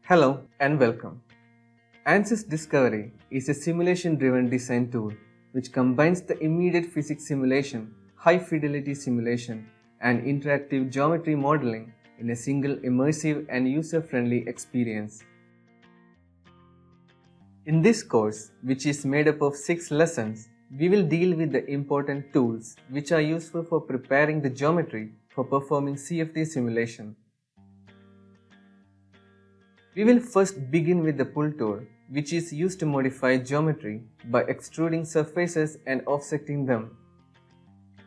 Hello and welcome. Ansys Discovery is a simulation-driven design tool which combines the immediate physics simulation, high-fidelity simulation, and interactive geometry modeling in a single immersive and user-friendly experience. In this course, which is made up of 6 lessons, we will deal with the important tools which are useful for preparing the geometry for performing CFD simulation. We will first begin with the pull tool, which is used to modify geometry by extruding surfaces and offsetting them.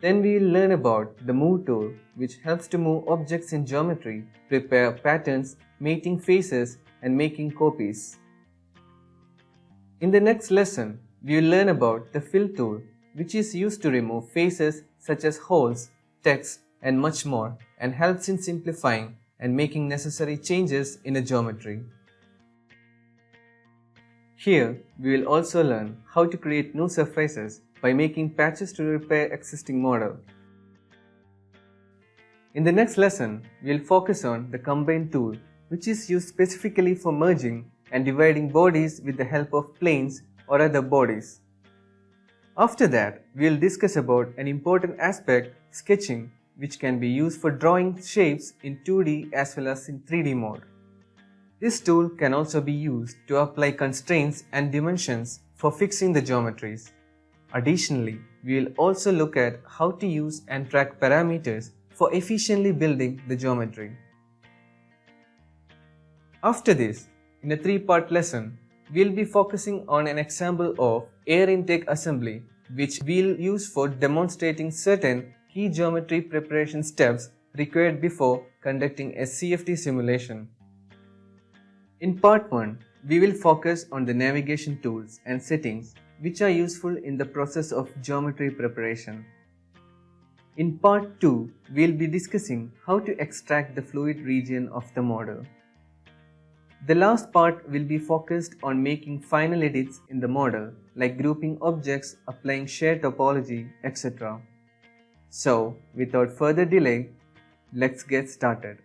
Then we will learn about the move tool, which helps to move objects in geometry, prepare patterns, mating faces, and making copies. In the next lesson, we will learn about the fill tool, which is used to remove faces such as holes, text, and much more, and helps in simplifying and making necessary changes in a geometry. Here, we will also learn how to create new surfaces by making patches to repair existing model. In the next lesson, we will focus on the combine tool, which is used specifically for merging and dividing bodies with the help of planes or other bodies. After that, we will discuss about an important aspect, sketching, which can be used for drawing shapes in 2D as well as in 3D mode. This tool can also be used to apply constraints and dimensions for fixing the geometries. Additionally, we will also look at how to use and track parameters for efficiently building the geometry. After this, in a 3-part lesson, we will be focusing on an example of air intake assembly, which we will use for demonstrating certain key geometry preparation steps required before conducting a CFD simulation. In part 1, we will focus on the navigation tools and settings which are useful in the process of geometry preparation. In part 2, we will be discussing how to extract the fluid region of the model. The last part will be focused on making final edits in the model, like grouping objects, applying shared topology, etc. So, without further delay, let's get started.